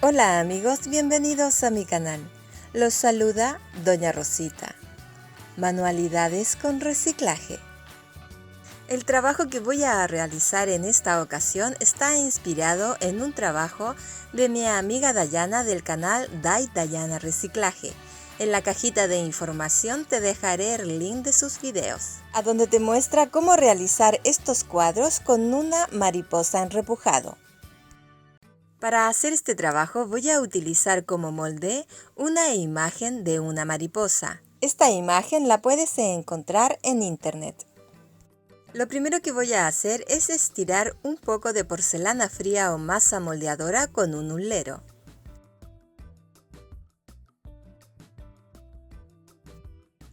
Hola amigos, bienvenidos a mi canal. Los saluda Doña Rosita. Manualidades con reciclaje. El trabajo que voy a realizar en esta ocasión está inspirado en un trabajo de mi amiga Dayana del canal Dayana Reciclaje. En la cajita de información te dejaré el link de sus videos, a donde te muestra cómo realizar estos cuadros con una mariposa en repujado. Para hacer este trabajo voy a utilizar como molde una imagen de una mariposa. Esta imagen la puedes encontrar en internet. Lo primero que voy a hacer es estirar un poco de porcelana fría o masa moldeadora con un hulero.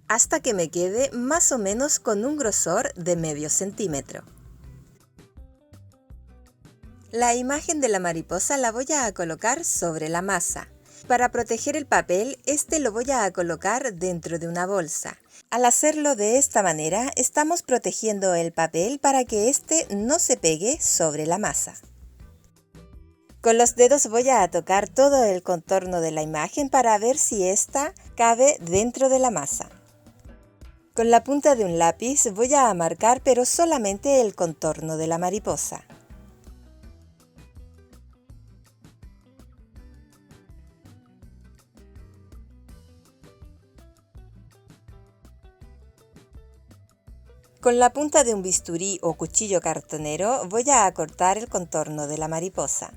Hasta que me quede más o menos con un grosor de medio centímetro. La imagen de la mariposa la voy a colocar sobre la masa. Para proteger el papel, lo voy a colocar dentro de una bolsa. Al hacerlo de esta manera, estamos protegiendo el papel para que no se pegue sobre la masa. Con los dedos voy a tocar todo el contorno de la imagen para ver si cabe dentro de la masa. Con la punta de un lápiz voy a marcar pero solamente el contorno de la mariposa. Con la punta de un bisturí o cuchillo cartonero voy a cortar el contorno de la mariposa.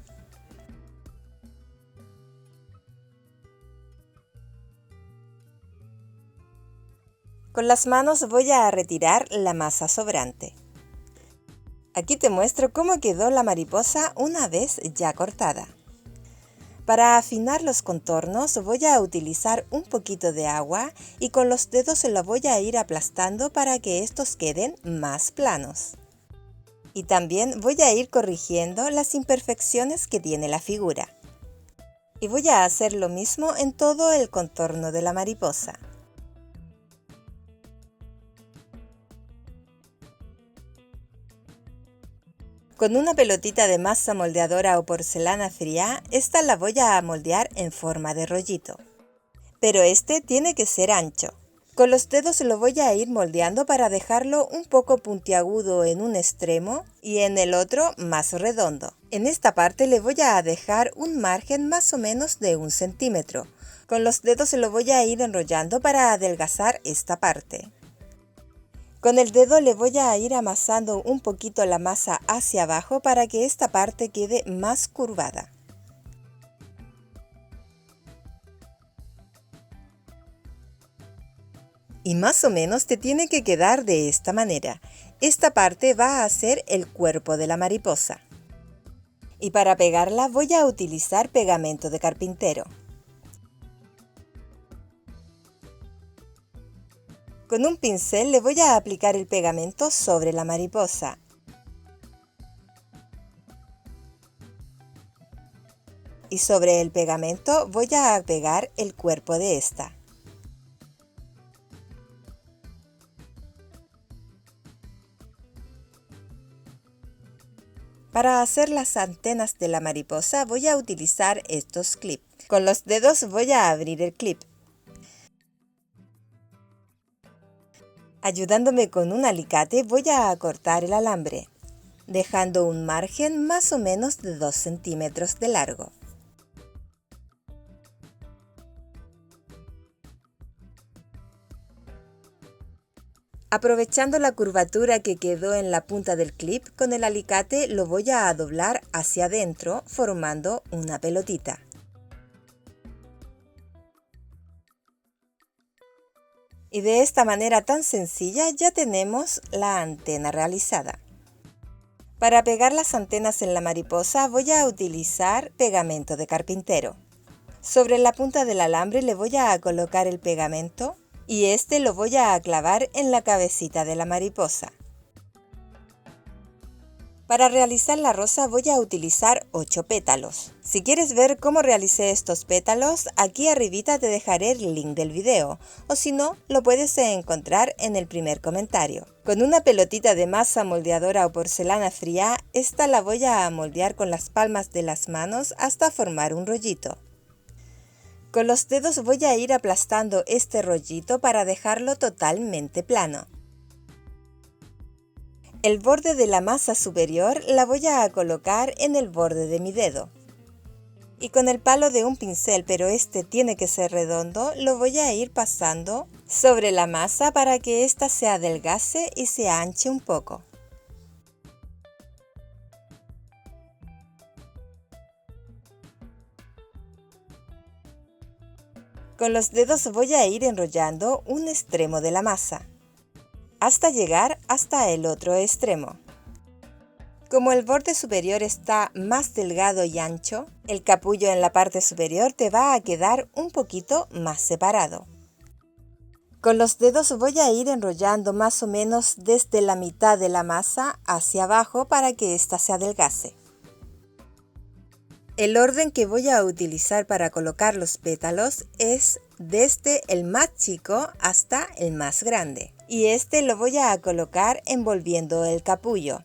Con las manos voy a retirar la masa sobrante. Aquí te muestro cómo quedó la mariposa una vez ya cortada. Para afinar los contornos voy a utilizar un poquito de agua y con los dedos lo voy a ir aplastando para que estos queden más planos. Y también voy a ir corrigiendo las imperfecciones que tiene la figura. Y voy a hacer lo mismo en todo el contorno de la mariposa. Con una pelotita de masa moldeadora o porcelana fría, esta la voy a moldear en forma de rollito. Pero tiene que ser ancho. Con los dedos lo voy a ir moldeando para dejarlo un poco puntiagudo en un extremo y en el otro más redondo. En esta parte le voy a dejar un margen más o menos de 1 centímetro. Con los dedos lo voy a ir enrollando para adelgazar esta parte. Con el dedo le voy a ir amasando un poquito la masa hacia abajo para que esta parte quede más curvada. Y más o menos te tiene que quedar de esta manera. Esta parte va a ser el cuerpo de la mariposa. Y para pegarla voy a utilizar pegamento de carpintero. Con un pincel le voy a aplicar el pegamento sobre la mariposa. Y sobre el pegamento voy a pegar el cuerpo de esta. Para hacer las antenas de la mariposa voy a utilizar estos clips. Con los dedos voy a abrir el clip. Ayudándome con un alicate voy a cortar el alambre, dejando un margen más o menos de 2 centímetros de largo. Aprovechando la curvatura que quedó en la punta del clip, con el alicate lo voy a doblar hacia adentro formando una pelotita. Y de esta manera tan sencilla ya tenemos la antena realizada. Para pegar las antenas en la mariposa voy a utilizar pegamento de carpintero. Sobre la punta del alambre le voy a colocar el pegamento y lo voy a clavar en la cabecita de la mariposa. Para realizar la rosa voy a utilizar 8 pétalos. Si quieres ver cómo realicé estos pétalos, aquí arribita te dejaré el link del video, o si no, lo puedes encontrar en el primer comentario. Con una pelotita de masa moldeadora o porcelana fría, esta la voy a moldear con las palmas de las manos hasta formar un rollito. Con los dedos voy a ir aplastando este rollito para dejarlo totalmente plano. El borde de la masa superior la voy a colocar en el borde de mi dedo. Y con el palo de un pincel, pero este tiene que ser redondo, lo voy a ir pasando sobre la masa para que ésta se adelgace y se anche un poco. Con los dedos voy a ir enrollando un extremo de la masa, hasta llegar hasta el otro extremo. Como el borde superior está más delgado y ancho, el capullo en la parte superior te va a quedar un poquito más separado. Con los dedos voy a ir enrollando más o menos desde la mitad de la masa hacia abajo para que ésta se adelgace. El orden que voy a utilizar para colocar los pétalos es desde el más chico hasta el más grande. Y este lo voy a colocar envolviendo el capullo.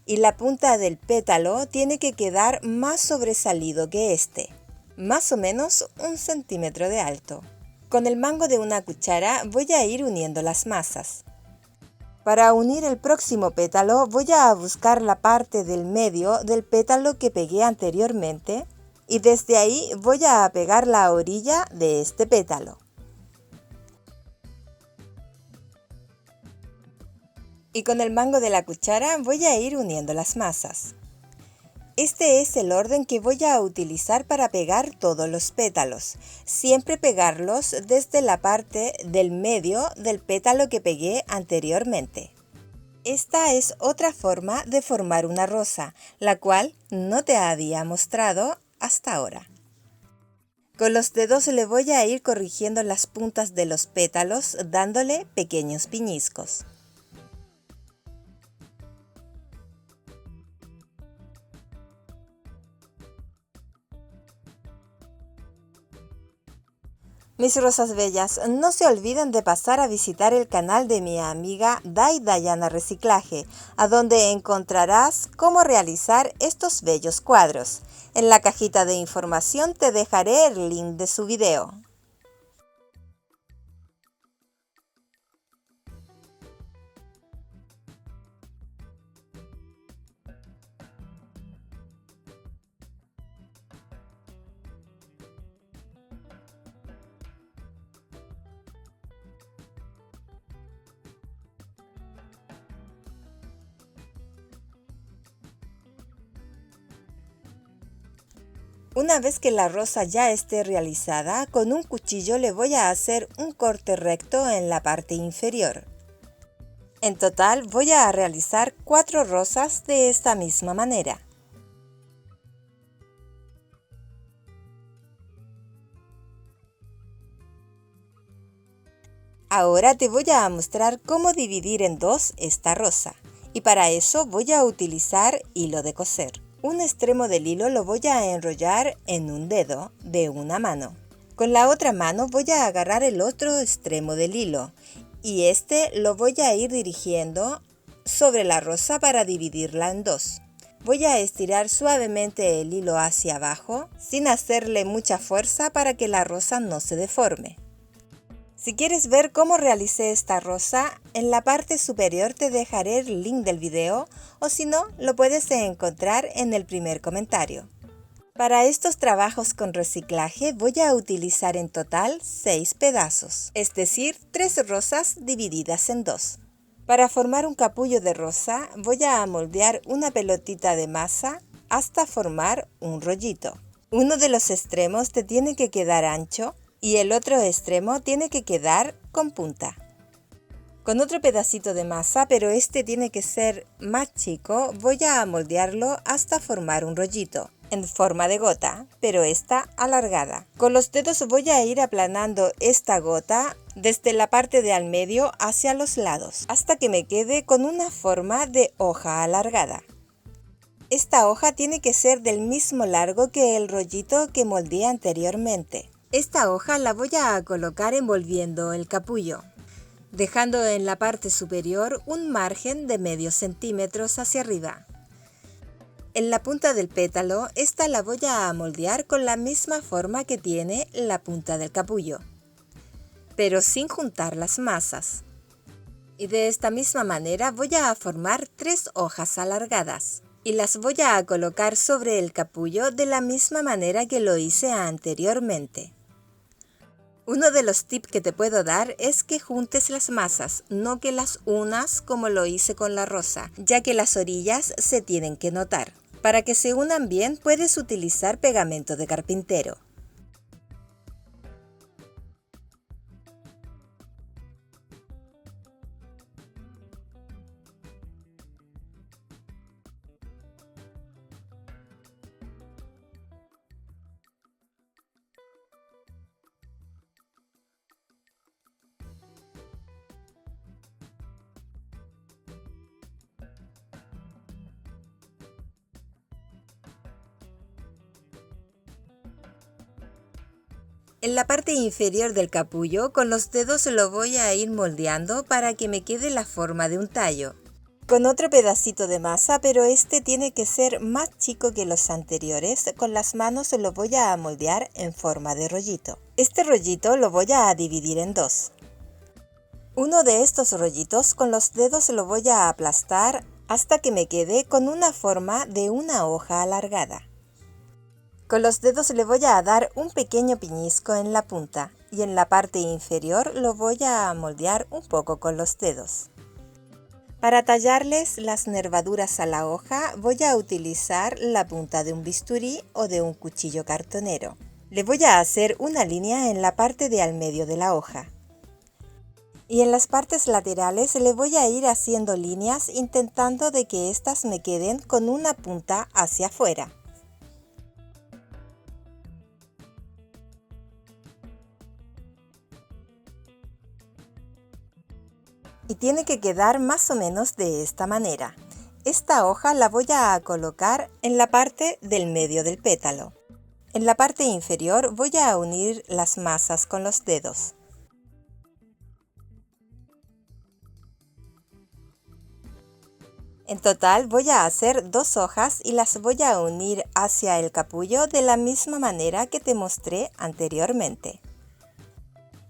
Y la punta del pétalo tiene que quedar más sobresalido que este, más o menos 1 centímetro de alto. Con el mango de una cuchara voy a ir uniendo las masas. Para unir el próximo pétalo voy a buscar la parte del medio del pétalo que pegué anteriormente y desde ahí voy a pegar la orilla de este pétalo. Y con el mango de la cuchara voy a ir uniendo las masas. Este es el orden que voy a utilizar para pegar todos los pétalos. Siempre pegarlos desde la parte del medio del pétalo que pegué anteriormente. Esta es otra forma de formar una rosa, la cual no te había mostrado hasta ahora. Con los dedos le voy a ir corrigiendo las puntas de los pétalos, dándole pequeños piñiscos. Mis rosas bellas, no se olviden de pasar a visitar el canal de mi amiga Dayana Reciclaje, a donde encontrarás cómo realizar estos bellos cuadros. En la cajita de información te dejaré el link de su video. Una vez que la rosa ya esté realizada, con un cuchillo le voy a hacer un corte recto en la parte inferior. En total voy a realizar 4 rosas de esta misma manera. Ahora te voy a mostrar cómo dividir en dos esta rosa. Y para eso voy a utilizar hilo de coser. Un extremo del hilo lo voy a enrollar en un dedo de una mano. Con la otra mano voy a agarrar el otro extremo del hilo y este lo voy a ir dirigiendo sobre la rosa para dividirla en dos. Voy a estirar suavemente el hilo hacia abajo sin hacerle mucha fuerza para que la rosa no se deforme. Si quieres ver cómo realicé esta rosa, en la parte superior te dejaré el link del video o si no, lo puedes encontrar en el primer comentario. Para estos trabajos con reciclaje voy a utilizar en total 6 pedazos, es decir, 3 rosas divididas en 2. Para formar un capullo de rosa voy a moldear una pelotita de masa hasta formar un rollito. Uno de los extremos te tiene que quedar ancho y el otro extremo tiene que quedar con punta. Con otro pedacito de masa, pero este tiene que ser más chico, voy a moldearlo hasta formar un rollito, en forma de gota, pero esta alargada. Con los dedos voy a ir aplanando esta gota desde la parte de al medio hacia los lados, hasta que me quede con una forma de hoja alargada. Esta hoja tiene que ser del mismo largo que el rollito que moldeé anteriormente. Esta hoja la voy a colocar envolviendo el capullo, dejando en la parte superior un margen de medio centímetro hacia arriba. En la punta del pétalo, esta la voy a moldear con la misma forma que tiene la punta del capullo, pero sin juntar las masas. Y de esta misma manera voy a formar 3 hojas alargadas y las voy a colocar sobre el capullo de la misma manera que lo hice anteriormente. Uno de los tips que te puedo dar es que juntes las masas, no que las unas como lo hice con la rosa, ya que las orillas se tienen que notar. Para que se unan bien puedes utilizar pegamento de carpintero. En la parte inferior del capullo, con los dedos lo voy a ir moldeando para que me quede la forma de un tallo. Con otro pedacito de masa, pero este tiene que ser más chico que los anteriores, con las manos lo voy a moldear en forma de rollito. Este rollito lo voy a dividir en 2. Uno de estos rollitos con los dedos lo voy a aplastar hasta que me quede con una forma de una hoja alargada. Con los dedos le voy a dar un pequeño pellizco en la punta y en la parte inferior lo voy a moldear un poco con los dedos. Para tallarles las nervaduras a la hoja voy a utilizar la punta de un bisturí o de un cuchillo cartonero. Le voy a hacer una línea en la parte de al medio de la hoja. Y en las partes laterales le voy a ir haciendo líneas intentando de que éstas me queden con una punta hacia afuera. Y tiene que quedar más o menos de esta manera. Esta hoja la voy a colocar en la parte del medio del pétalo. En la parte inferior voy a unir las masas con los dedos. En total voy a hacer 2 hojas y las voy a unir hacia el capullo de la misma manera que te mostré anteriormente.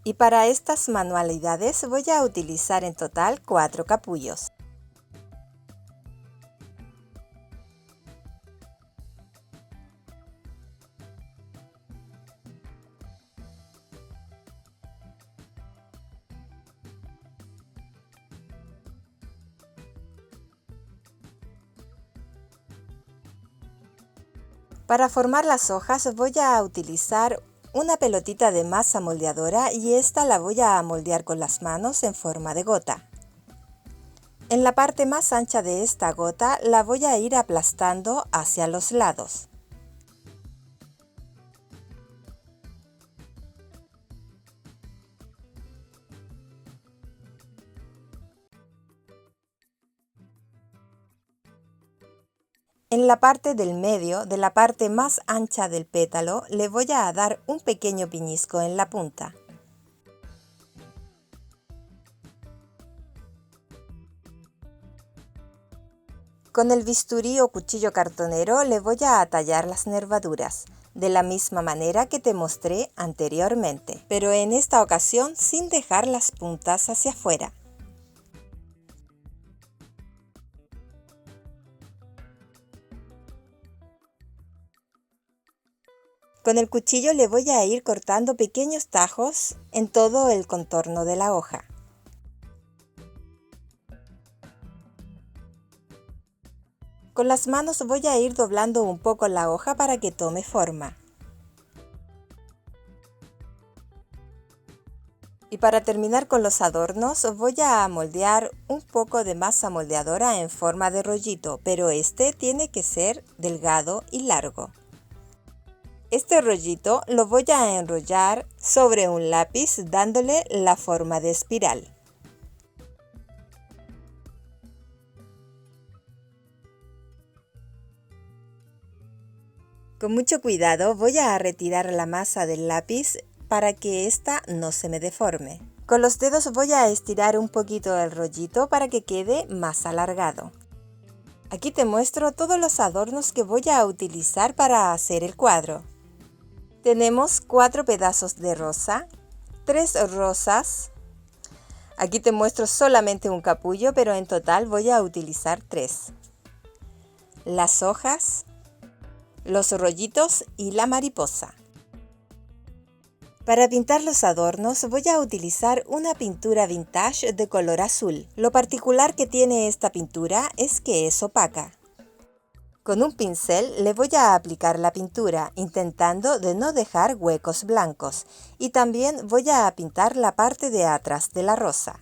Y para estas manualidades voy a utilizar en total 4 capullos. Para formar las hojas voy a utilizar una pelotita de masa moldeadora y esta la voy a moldear con las manos en forma de gota. En la parte más ancha de esta gota la voy a ir aplastando hacia los lados. En la parte del medio, de la parte más ancha del pétalo, le voy a dar un pequeño pellizco en la punta. Con el bisturí o cuchillo cartonero le voy a tallar las nervaduras, de la misma manera que te mostré anteriormente, pero en esta ocasión sin dejar las puntas hacia afuera. Con el cuchillo le voy a ir cortando pequeños tajos en todo el contorno de la hoja. Con las manos voy a ir doblando un poco la hoja para que tome forma. Y para terminar con los adornos voy a moldear un poco de masa moldeadora en forma de rollito, pero este tiene que ser delgado y largo. Este rollito lo voy a enrollar sobre un lápiz dándole la forma de espiral. Con mucho cuidado voy a retirar la masa del lápiz para que ésta no se me deforme. Con los dedos voy a estirar un poquito el rollito para que quede más alargado. Aquí te muestro todos los adornos que voy a utilizar para hacer el cuadro. Tenemos 4 pedazos de rosa, 3 rosas. Aquí te muestro solamente un capullo, pero en total voy a utilizar 3. Las hojas, los rollitos y la mariposa. Para pintar los adornos voy a utilizar una pintura vintage de color azul. Lo particular que tiene esta pintura es que es opaca. Con un pincel le voy a aplicar la pintura, intentando de no dejar huecos blancos, y también voy a pintar la parte de atrás de la rosa.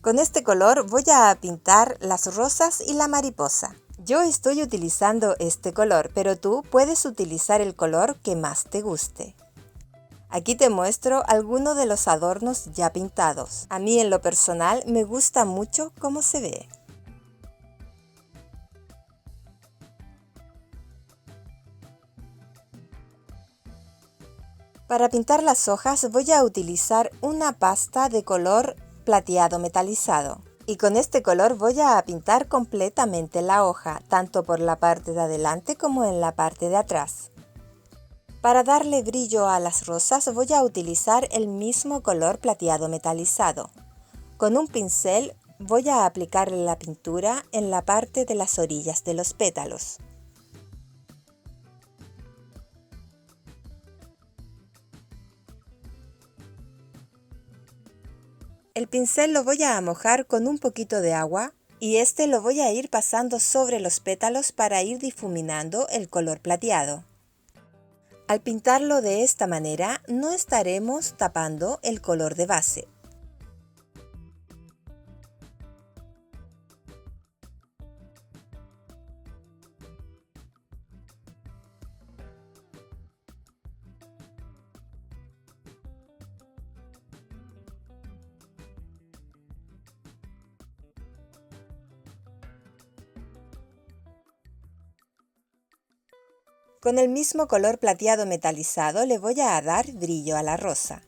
Con este color voy a pintar las rosas y la mariposa. Yo estoy utilizando este color, pero tú puedes utilizar el color que más te guste. Aquí te muestro algunos de los adornos ya pintados. A mí en lo personal me gusta mucho cómo se ve. Para pintar las hojas voy a utilizar una pasta de color plateado metalizado. Y con este color voy a pintar completamente la hoja, tanto por la parte de adelante como en la parte de atrás. Para darle brillo a las rosas voy a utilizar el mismo color plateado metalizado. Con un pincel voy a aplicarle la pintura en la parte de las orillas de los pétalos. El pincel lo voy a mojar con un poquito de agua y este lo voy a ir pasando sobre los pétalos para ir difuminando el color plateado. Al pintarlo de esta manera, no estaremos tapando el color de base. Con el mismo color plateado metalizado le voy a dar brillo a la rosa.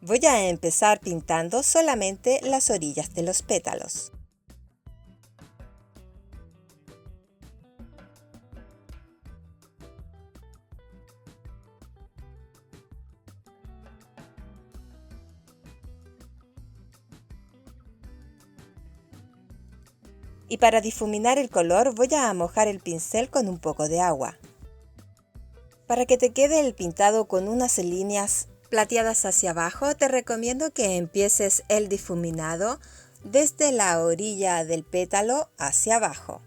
Voy a empezar pintando solamente las orillas de los pétalos. Y para difuminar el color voy a mojar el pincel con un poco de agua. Para que te quede el pintado con unas líneas plateadas hacia abajo, te recomiendo que empieces el difuminado desde la orilla del pétalo hacia abajo.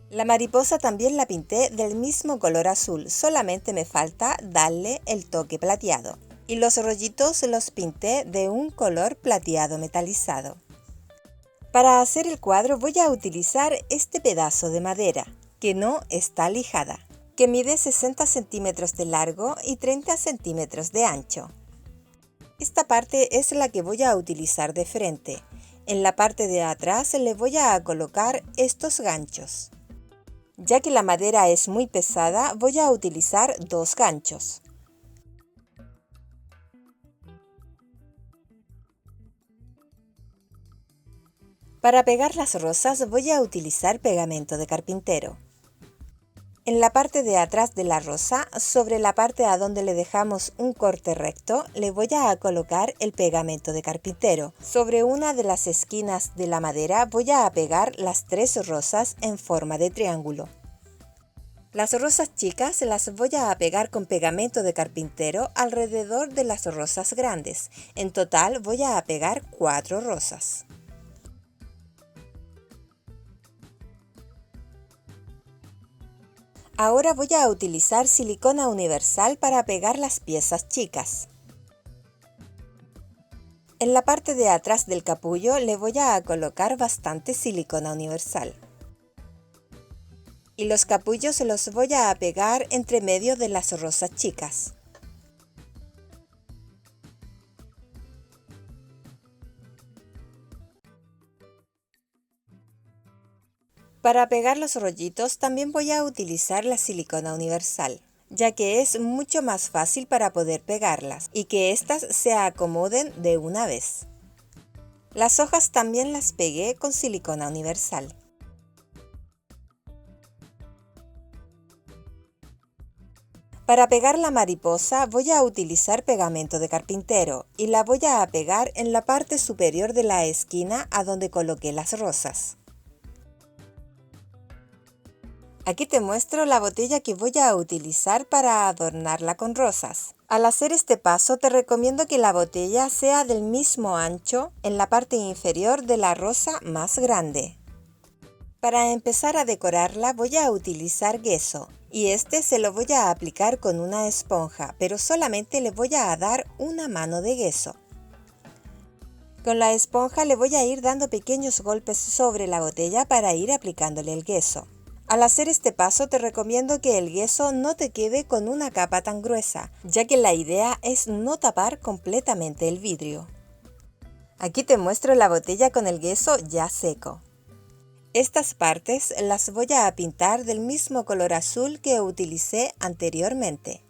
La mariposa también la pinté del mismo color azul, solamente me falta darle el toque plateado. Y los rollitos los pinté de un color plateado metalizado. Para hacer el cuadro voy a utilizar este pedazo de madera, que no está lijada, que mide 60 centímetros de largo y 30 centímetros de ancho. Esta parte es la que voy a utilizar de frente. En la parte de atrás le voy a colocar estos ganchos. Ya que la madera es muy pesada, voy a utilizar 2 ganchos. Para pegar las rosas voy a utilizar pegamento de carpintero. En la parte de atrás de la rosa, sobre la parte a donde le dejamos un corte recto, le voy a colocar el pegamento de carpintero. Sobre una de las esquinas de la madera voy a pegar las 3 rosas en forma de triángulo. Las rosas chicas las voy a pegar con pegamento de carpintero alrededor de las rosas grandes. En total voy a pegar 4 rosas. Ahora voy a utilizar silicona universal para pegar las piezas chicas. En la parte de atrás del capullo le voy a colocar bastante silicona universal. Y los capullos los voy a pegar entre medio de las rosas chicas. Para pegar los rollitos también voy a utilizar la silicona universal, ya que es mucho más fácil para poder pegarlas y que éstas se acomoden de una vez. Las hojas también las pegué con silicona universal. Para pegar la mariposa voy a utilizar pegamento de carpintero y la voy a pegar en la parte superior de la esquina a donde coloqué las rosas. Aquí te muestro la botella que voy a utilizar para adornarla con rosas. Al hacer este paso te recomiendo que la botella sea del mismo ancho en la parte inferior de la rosa más grande. Para empezar a decorarla voy a utilizar gesso y este se lo voy a aplicar con una esponja, pero solamente le voy a dar una mano de gesso. Con la esponja le voy a ir dando pequeños golpes sobre la botella para ir aplicándole el gesso. Al hacer este paso te recomiendo que el gesso no te quede con una capa tan gruesa, ya que la idea es no tapar completamente el vidrio. Aquí te muestro la botella con el gesso ya seco. Estas partes las voy a pintar del mismo color azul que utilicé anteriormente.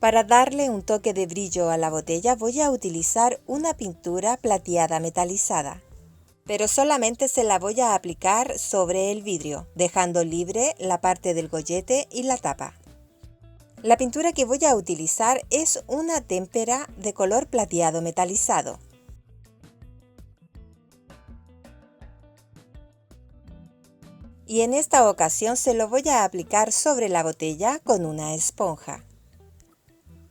Para darle un toque de brillo a la botella voy a utilizar una pintura plateada metalizada, pero solamente se la voy a aplicar sobre el vidrio, dejando libre la parte del gollete y la tapa. La pintura que voy a utilizar es una témpera de color plateado metalizado. Y en esta ocasión se lo voy a aplicar sobre la botella con una esponja.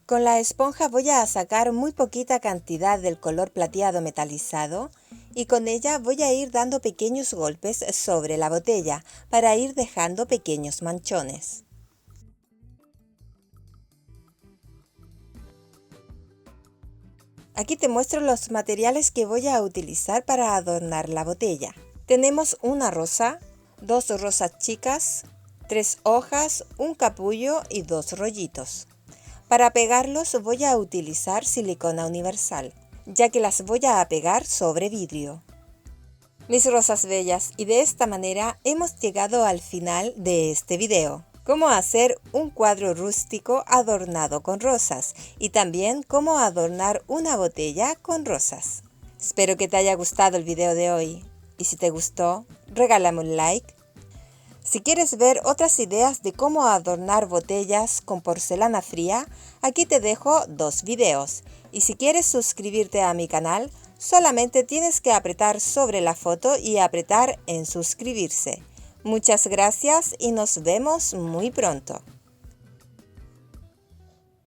Con la esponja voy a sacar muy poquita cantidad del color plateado metalizado y con ella voy a ir dando pequeños golpes sobre la botella para ir dejando pequeños manchones. Aquí te muestro los materiales que voy a utilizar para adornar la botella. Tenemos una rosa, 2 rosas chicas, 3 hojas, un capullo y 2 rollitos. Para pegarlos voy a utilizar silicona universal, ya que las voy a pegar sobre vidrio. Mis rosas bellas, y de esta manera hemos llegado al final de este video. Cómo hacer un cuadro rústico adornado con rosas y también cómo adornar una botella con rosas. Espero que te haya gustado el video de hoy y si te gustó, regálame un like. Si quieres ver otras ideas de cómo adornar botellas con porcelana fría, aquí te dejo 2 videos. Y si quieres suscribirte a mi canal, solamente tienes que apretar sobre la foto y apretar en suscribirse. Muchas gracias y nos vemos muy pronto.